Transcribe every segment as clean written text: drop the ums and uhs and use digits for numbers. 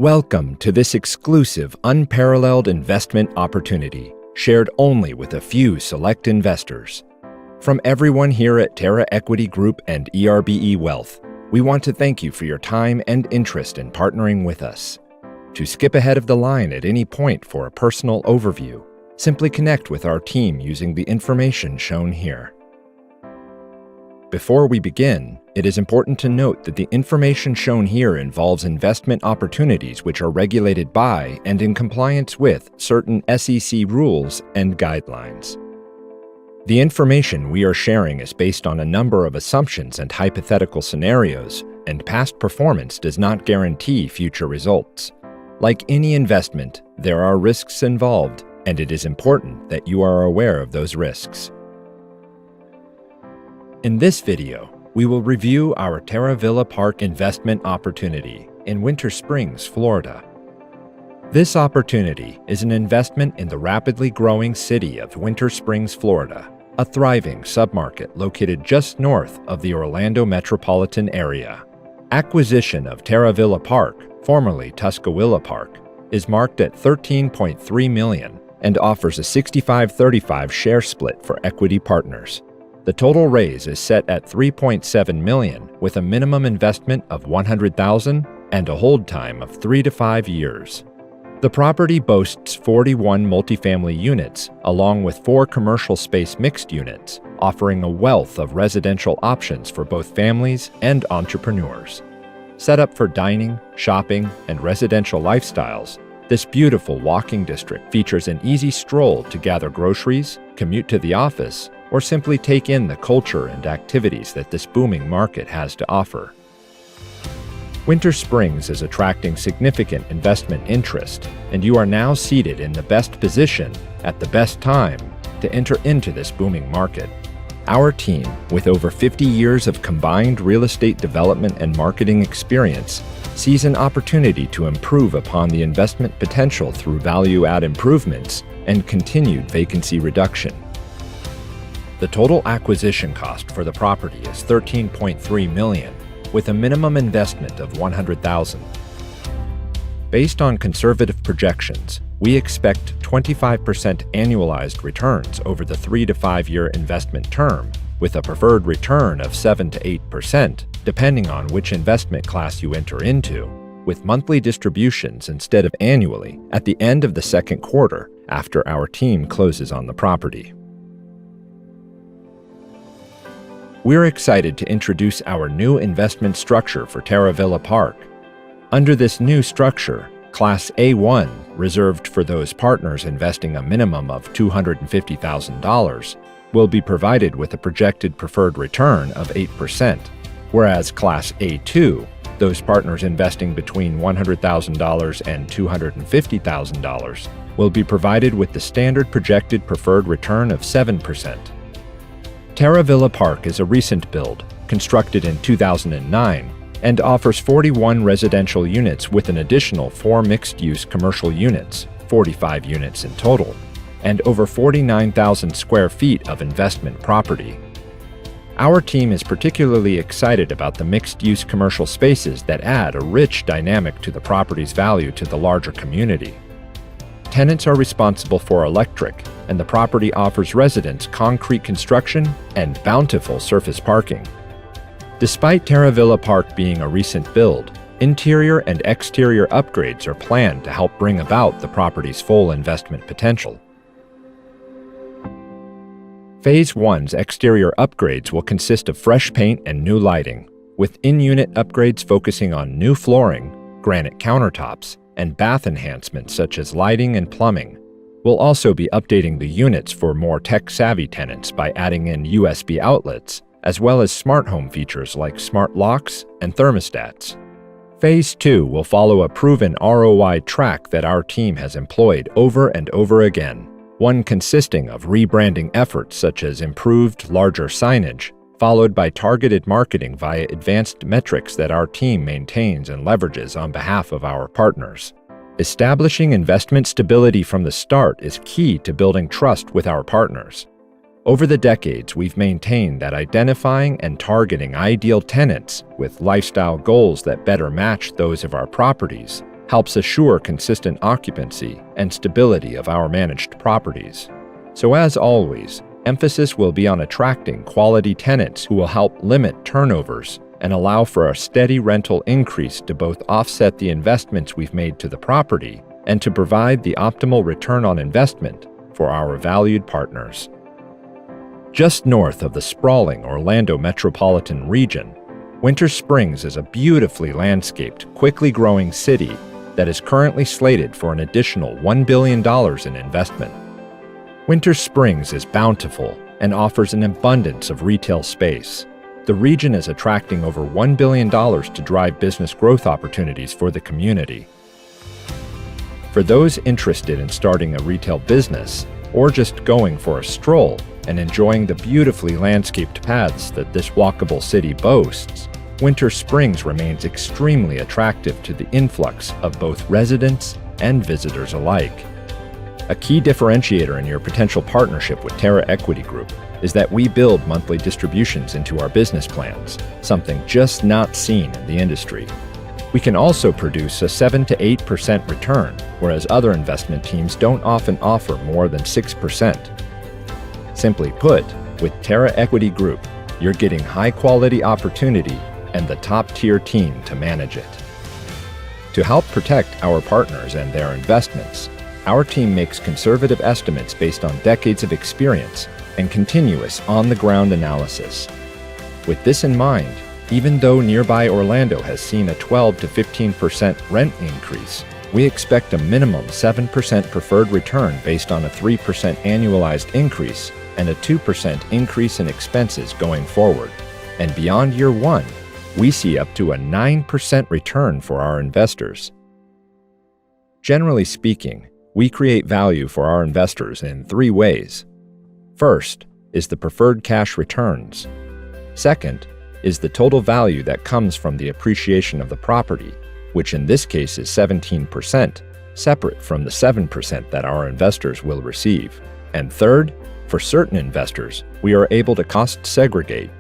Welcome to this exclusive, unparalleled investment opportunity, shared only with a few select investors. From everyone here at Terra Equity Group and ERBE Wealth, we want to thank you for your time and interest in partnering with us. To skip ahead of the line at any point for a personal overview, simply connect with our team using the information shown here. Before we begin, it is important to note that the information shown here involves investment opportunities which are regulated by and in compliance with certain SEC rules and guidelines. The information we are sharing is based on a number of assumptions and hypothetical scenarios, and past performance does not guarantee future results. Like any investment, there are risks involved, and it is important that you are aware of those risks. In this video, we will review our Terra Villa Park investment opportunity in Winter Springs, Florida. This opportunity is an investment in the rapidly growing city of Winter Springs, Florida, a thriving submarket located just north of the Orlando metropolitan area. Acquisition of Terra Villa Park, formerly Tuscaloosa Park, is marked at $13.3 million and offers a 65-35 share split for equity partners. The total raise is set at $3.7 million with a minimum investment of $100,000 and a hold time of 3 to 5 years. The property boasts 41 multifamily units along with 4 commercial space mixed units, offering a wealth of residential options for both families and entrepreneurs. Set up for dining, shopping, and residential lifestyles, this beautiful walking district features an easy stroll to gather groceries, commute to the office, or simply take in the culture and activities that this booming market has to offer. Winter Springs is attracting significant investment interest, and you are now seated in the best position at the best time to enter into this booming market. Our team, with over 50 years of combined real estate development and marketing experience, sees an opportunity to improve upon the investment potential through value-add improvements and continued vacancy reduction. The total acquisition cost for the property is $13.3 million, with a minimum investment of $100,000. Based on conservative projections, we expect 25% annualized returns over the 3 to 5 year investment term, with a preferred return of 7 to 8%, depending on which investment class you enter into, with monthly distributions instead of annually at the end of the second quarter after our team closes on the property. We're excited to introduce our new investment structure for Terra Villa Park. Under this new structure, Class A1, reserved for those partners investing a minimum of $250,000, will be provided with a projected preferred return of 8%, whereas Class A2, those partners investing between $100,000 and $250,000, will be provided with the standard projected preferred return of 7%. Terra Villa Park is a recent build, constructed in 2009, and offers 41 residential units with an additional 4 mixed-use commercial units, 45 units in total, and over 49,000 square feet of investment property. Our team is particularly excited about the mixed-use commercial spaces that add a rich dynamic to the property's value to the larger community. Tenants are responsible for electric, and the property offers residents concrete construction and bountiful surface parking. Despite Terra Villa Park being a recent build, interior and exterior upgrades are planned to help bring about the property's full investment potential. Phase 1's exterior upgrades will consist of fresh paint and new lighting, with in-unit upgrades focusing on new flooring, granite countertops, and bath enhancements such as lighting and plumbing. We'll also be updating the units for more tech-savvy tenants by adding in USB outlets, as well as smart home features like smart locks and thermostats. Phase 2 will follow a proven ROI track that our team has employed over and over again, one consisting of rebranding efforts such as improved, larger signage, followed by targeted marketing via advanced metrics that our team maintains and leverages on behalf of our partners. Establishing investment stability from the start is key to building trust with our partners. Over the decades, we've maintained that identifying and targeting ideal tenants with lifestyle goals that better match those of our properties helps assure consistent occupancy and stability of our managed properties. So as always, emphasis will be on attracting quality tenants who will help limit turnovers and allow for a steady rental increase to both offset the investments we've made to the property and to provide the optimal return on investment for our valued partners. Just north of the sprawling Orlando metropolitan region, Winter Springs is a beautifully landscaped, quickly growing city that is currently slated for an additional $1 billion in investment. Winter Springs is bountiful and offers an abundance of retail space. The region is attracting over $1 billion to drive business growth opportunities for the community. For those interested in starting a retail business or just going for a stroll and enjoying the beautifully landscaped paths that this walkable city boasts, Winter Springs remains extremely attractive to the influx of both residents and visitors alike. A key differentiator in your potential partnership with Terra Equity Group is that we build monthly distributions into our business plans, something just not seen in the industry. We can also produce a 7 to 8% return, whereas other investment teams don't often offer more than 6%. Simply put, with Terra Equity Group, you're getting high-quality opportunity and the top-tier team to manage it. To help protect our partners and their investments, our team makes conservative estimates based on decades of experience and continuous on-the-ground analysis. With this in mind, even though nearby Orlando has seen a 12 to 15% rent increase, we expect a minimum 7% preferred return based on a 3% annualized increase and a 2% increase in expenses going forward. And beyond year one, we see up to a 9% return for our investors. Generally speaking, we create value for our investors in 3 ways. First is the preferred cash returns. Second is the total value that comes from the appreciation of the property, which in this case is 17%, separate from the 7% that our investors will receive. And third, for certain investors, we are able to cost segregate.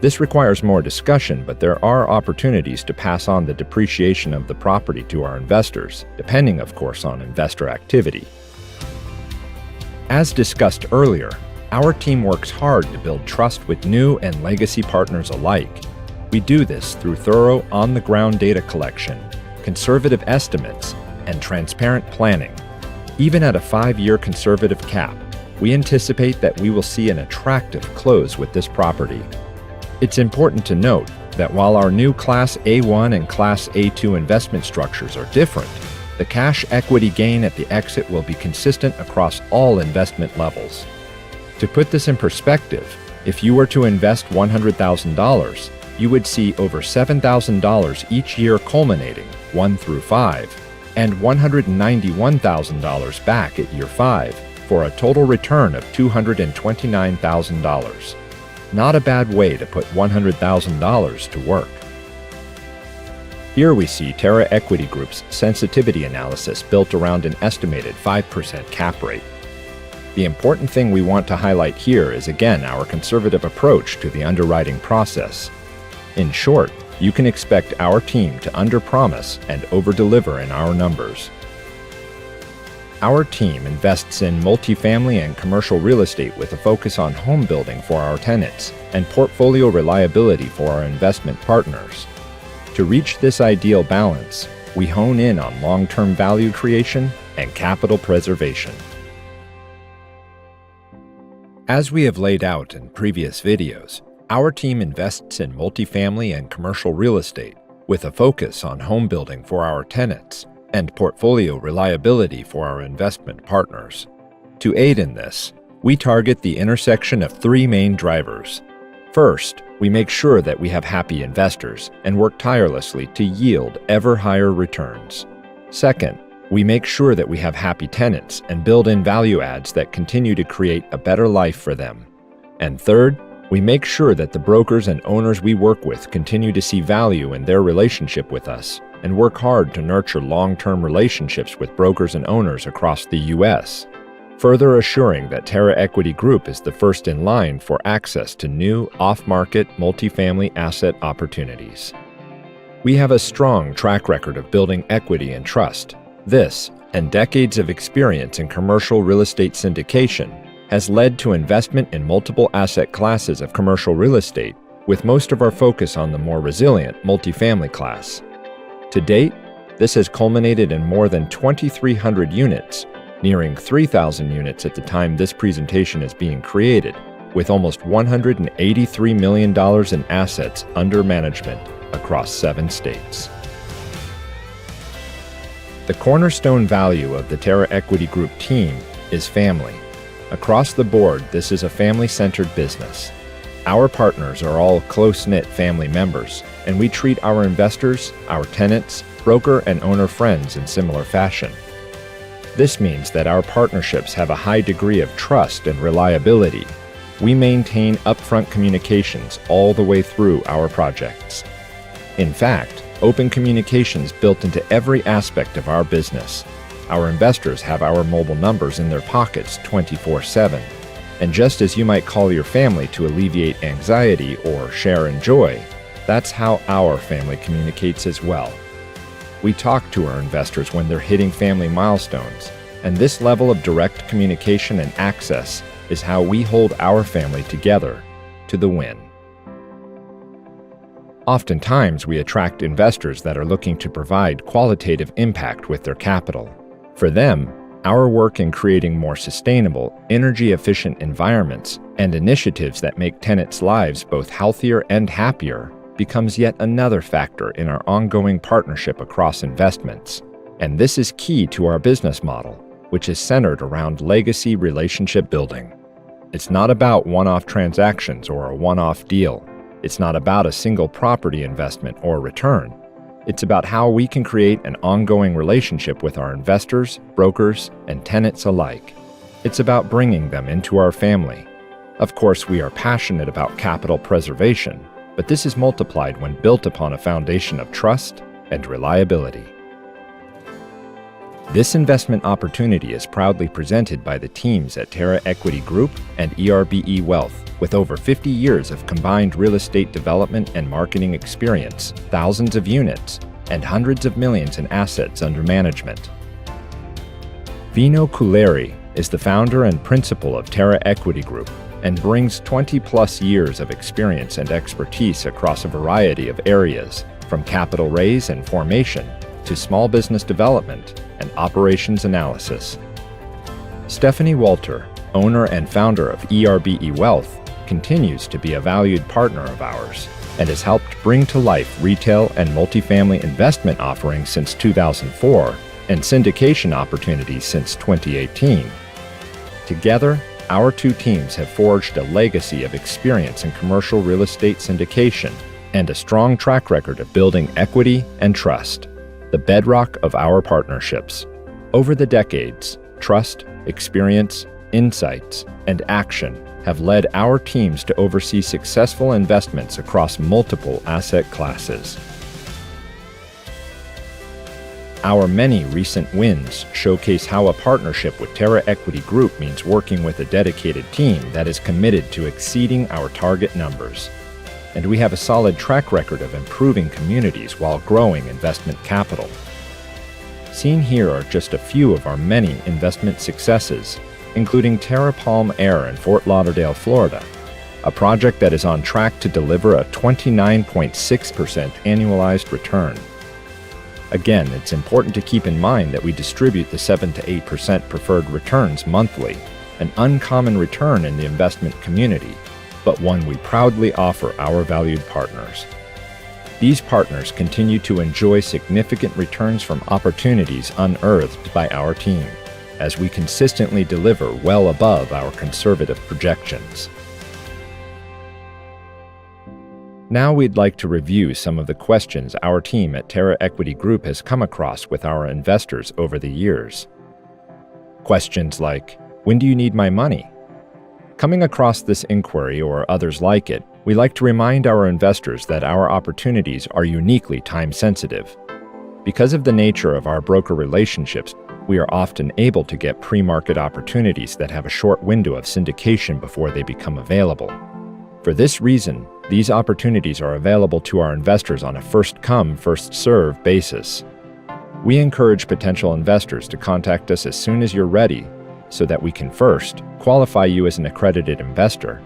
This requires more discussion, but there are opportunities to pass on the depreciation of the property to our investors, depending, of course, on investor activity. As discussed earlier, our team works hard to build trust with new and legacy partners alike. We do this through thorough on-the-ground data collection, conservative estimates, and transparent planning. Even at a 5-year conservative cap, we anticipate that we will see an attractive close with this property. It's important to note that while our new Class A1 and Class A2 investment structures are different, the cash equity gain at the exit will be consistent across all investment levels. To put this in perspective, if you were to invest $100,000, you would see over $7,000 each year culminating 1 through 5, and $191,000 back at year 5 for a total return of $229,000. Not a bad way to put $100,000 to work. Here we see Terra Equity Group's sensitivity analysis built around an estimated 5% cap rate. The important thing we want to highlight here is again our conservative approach to the underwriting process. In short, you can expect our team to underpromise and overdeliver in our numbers. Our team invests in multifamily and commercial real estate with a focus on home building for our tenants and portfolio reliability for our investment partners. To reach this ideal balance, we hone in on long-term value creation and capital preservation. As we have laid out in previous videos, our team invests in multifamily and commercial real estate with a focus on home building for our tenants and portfolio reliability for our investment partners. To aid in this, we target the intersection of 3 main drivers. First, we make sure that we have happy investors and work tirelessly to yield ever higher returns. Second, we make sure that we have happy tenants and build in value adds that continue to create a better life for them. And third, we make sure that the brokers and owners we work with continue to see value in their relationship with us and work hard to nurture long-term relationships with brokers and owners across the U.S., further assuring that Terra Equity Group is the first in line for access to new off-market multifamily asset opportunities. We have a strong track record of building equity and trust. This, and decades of experience in commercial real estate syndication, has led to investment in multiple asset classes of commercial real estate, with most of our focus on the more resilient multifamily class. To date, this has culminated in more than 2,300 units, nearing 3,000 units at the time this presentation is being created, with almost $183 million in assets under management across 7 states. The cornerstone value of the Terra Equity Group team is family. Across the board, this is a family-centered business. Our partners are all close-knit family members, and we treat our investors, our tenants, broker and owner friends in similar fashion. This means that our partnerships have a high degree of trust and reliability. We maintain upfront communications all the way through our projects. In fact, open communications built into every aspect of our business. Our investors have our mobile numbers in their pockets 24/7. And just as you might call your family to alleviate anxiety or share in joy, that's how our family communicates as well. We talk to our investors when they're hitting family milestones, and this level of direct communication and access is how we hold our family together to the win. Oftentimes, we attract investors that are looking to provide qualitative impact with their capital. For them, our work in creating more sustainable, energy-efficient environments and initiatives that make tenants' lives both healthier and happier becomes yet another factor in our ongoing partnership across investments. And this is key to our business model, which is centered around legacy relationship building. It's not about one-off transactions or a one-off deal. It's not about a single property investment or return. It's about how we can create an ongoing relationship with our investors, brokers, and tenants alike. It's about bringing them into our family. Of course, we are passionate about capital preservation, but this is multiplied when built upon a foundation of trust and reliability. This investment opportunity is proudly presented by the teams at Terra Equity Group and ERBE Wealth, with over 50 years of combined real estate development and marketing experience, thousands of units, and hundreds of millions in assets under management. Vino Culeri is the founder and principal of Terra Equity Group and brings 20-plus years of experience and expertise across a variety of areas, from capital raise and formation to small business development and operations analysis. Stephanie Walter, owner and founder of ERBE Wealth, continues to be a valued partner of ours and has helped bring to life retail and multifamily investment offerings since 2004 and syndication opportunities since 2018. Together, our two teams have forged a legacy of experience in commercial real estate syndication and a strong track record of building equity and trust, the bedrock of our partnerships. Over the decades, trust, experience, insights, and action have led our teams to oversee successful investments across multiple asset classes. Our many recent wins showcase how a partnership with Terra Equity Group means working with a dedicated team that is committed to exceeding our target numbers. And we have a solid track record of improving communities while growing investment capital. Seen here are just a few of our many investment successes, including Terra Palm Air in Fort Lauderdale, Florida, a project that is on track to deliver a 29.6% annualized return. Again, it's important to keep in mind that we distribute the 7 to 8% preferred returns monthly, an uncommon return in the investment community, but one we proudly offer our valued partners. These partners continue to enjoy significant returns from opportunities unearthed by our team, as we consistently deliver well above our conservative projections. Now we'd like to review some of the questions our team at Terra Equity Group has come across with our investors over the years. Questions like, "When do you need my money?" Coming across this inquiry or others like it, we like to remind our investors that our opportunities are uniquely time-sensitive. Because of the nature of our broker relationships, we are often able to get pre-market opportunities that have a short window of syndication before they become available. For this reason, These opportunities are available to our investors on a first-come, first-served basis. We encourage potential investors to contact us as soon as you're ready so that we can first qualify you as an accredited investor,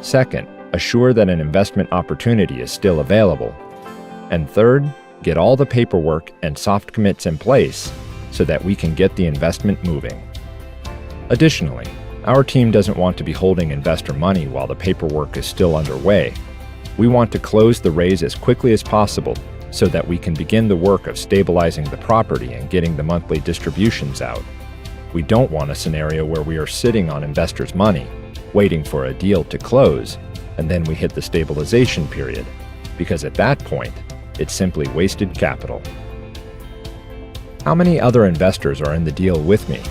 second, assure that an investment opportunity is still available, and third, get all the paperwork and soft commits in place so that we can get the investment moving. Additionally, our team doesn't want to be holding investor money while the paperwork is still underway. We want to close the raise as quickly as possible so that we can begin the work of stabilizing the property and getting the monthly distributions out. We don't want a scenario where we are sitting on investors' money, waiting for a deal to close, and then we hit the stabilization period, because at that point, it's simply wasted capital. How many other investors are in the deal with me?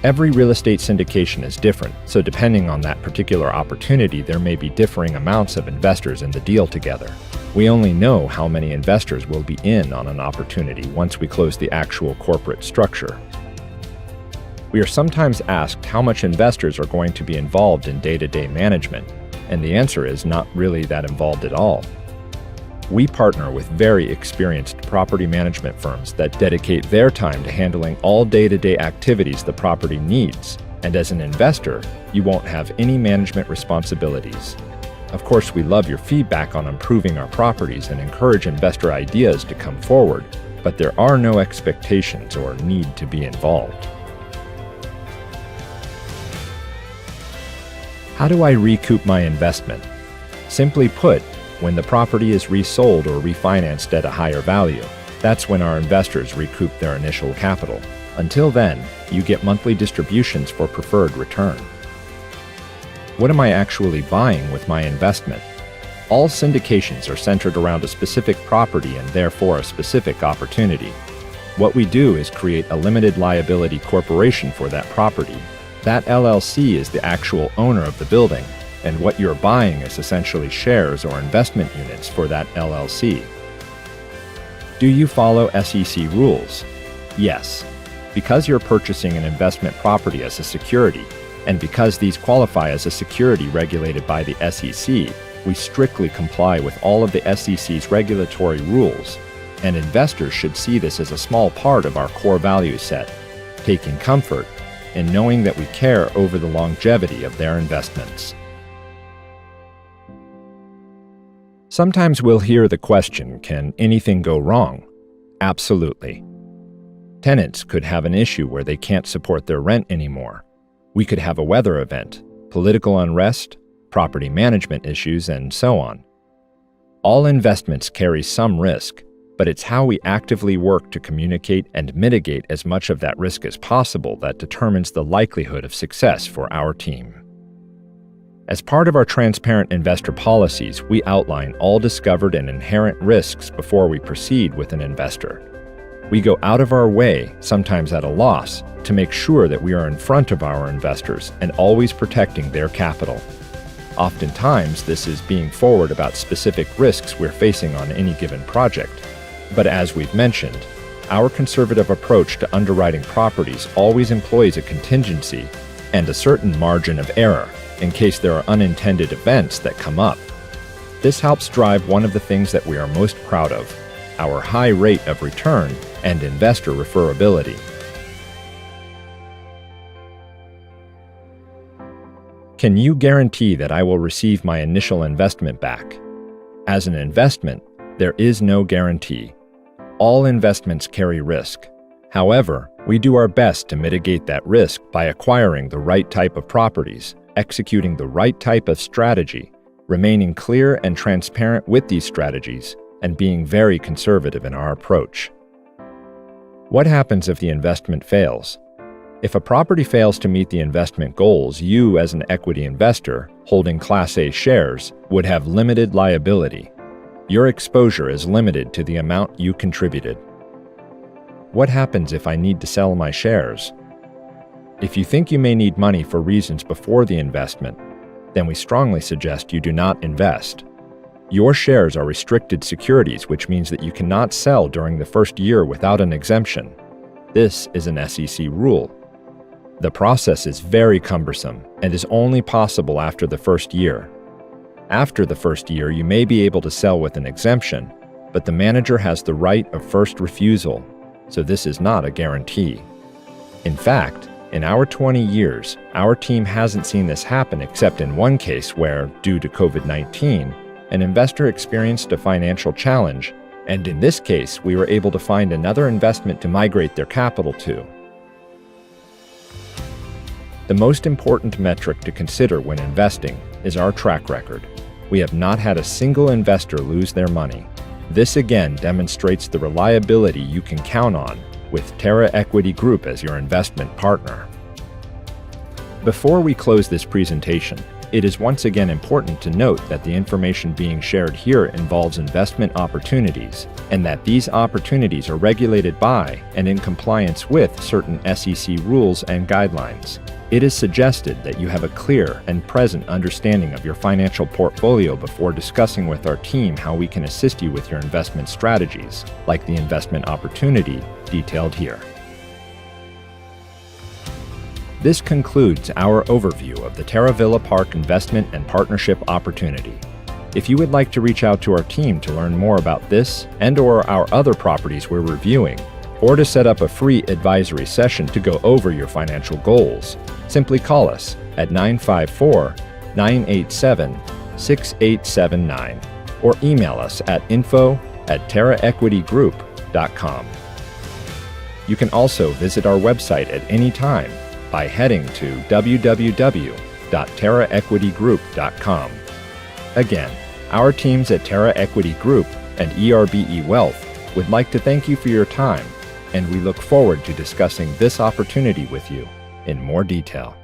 Every real estate syndication is different, so depending on that particular opportunity, there may be differing amounts of investors in the deal together. We only know how many investors will be in on an opportunity once we close the actual corporate structure. We are sometimes asked how much investors are going to be involved in day-to-day management, and the answer is not really that involved at all. We partner with very experienced property management firms that dedicate their time to handling all day-to-day activities the property needs, and as an investor, you won't have any management responsibilities. Of course, we love your feedback on improving our properties and encourage investor ideas to come forward, but there are no expectations or need to be involved. How do I recoup my investment? Simply put, when the property is resold or refinanced at a higher value, that's when our investors recoup their initial capital. Until then, you get monthly distributions for preferred return. What am I actually buying with my investment? All syndications are centered around a specific property and therefore a specific opportunity. What we do is create a limited liability corporation for that property. That LLC is the actual owner of the building, and what you're buying is essentially shares or investment units for that LLC. Do you follow SEC rules? Yes. Because you're purchasing an investment property as a security, and because these qualify as a security regulated by the SEC, we strictly comply with all of the SEC's regulatory rules, and investors should see this as a small part of our core value set, taking comfort in knowing that we care over the longevity of their investments. Sometimes we'll hear the question, can anything go wrong? Absolutely. Tenants could have an issue where they can't support their rent anymore. We could have a weather event, political unrest, property management issues, and so on. All investments carry some risk, but it's how we actively work to communicate and mitigate as much of that risk as possible that determines the likelihood of success for our team. As part of our transparent investor policies, we outline all discovered and inherent risks before we proceed with an investor. We go out of our way, sometimes at a loss, to make sure that we are in front of our investors and always protecting their capital. Oftentimes, this is being forward about specific risks we're facing on any given project. But as we've mentioned, our conservative approach to underwriting properties always employs a contingency and a certain margin of error in case there are unintended events that come up. This helps drive one of the things that we are most proud of, our high rate of return and investor referability. Can you guarantee that I will receive my initial investment back? As an investment, there is no guarantee. All investments carry risk. However, we do our best to mitigate that risk by acquiring the right type of properties, executing the right type of strategy, remaining clear and transparent with these strategies, and being very conservative in our approach. What happens if the investment fails? If a property fails to meet the investment goals, you, as an equity investor holding Class A shares, would have limited liability. Your exposure is limited to the amount you contributed. What happens if I need to sell my shares? If you think you may need money for reasons before the investment, then we strongly suggest you do not invest. Your shares are restricted securities, which means that you cannot sell during the first year without an exemption. This is an SEC rule. The process is very cumbersome and is only possible after the first year. After the first year, you may be able to sell with an exemption, but the manager has the right of first refusal, so this is not a guarantee. In fact, in our 20 years, our team hasn't seen this happen except in one case where, due to COVID-19, an investor experienced a financial challenge, and in this case, we were able to find another investment to migrate their capital to. The most important metric to consider when investing is our track record. We have not had a single investor lose their money. This again demonstrates the reliability you can count on with Terra Equity Group as your investment partner. Before we close this presentation, it is once again important to note that the information being shared here involves investment opportunities, and that these opportunities are regulated by and in compliance with certain SEC rules and guidelines. It is suggested that you have a clear and present understanding of your financial portfolio before discussing with our team how we can assist you with your investment strategies, like the investment opportunity detailed here. This concludes our overview of the Terra Villa Park investment and partnership opportunity. If you would like to reach out to our team to learn more about this and/or our other properties we're reviewing, or to set up a free advisory session to go over your financial goals, simply call us at 954-987-6879 or email us at info@terraequitygroup.com. You can also visit our website at any time by heading to www.terraequitygroup.com. Again, our teams at Terra Equity Group and ERBE Wealth would like to thank you for your time, and we look forward to discussing this opportunity with you in more detail.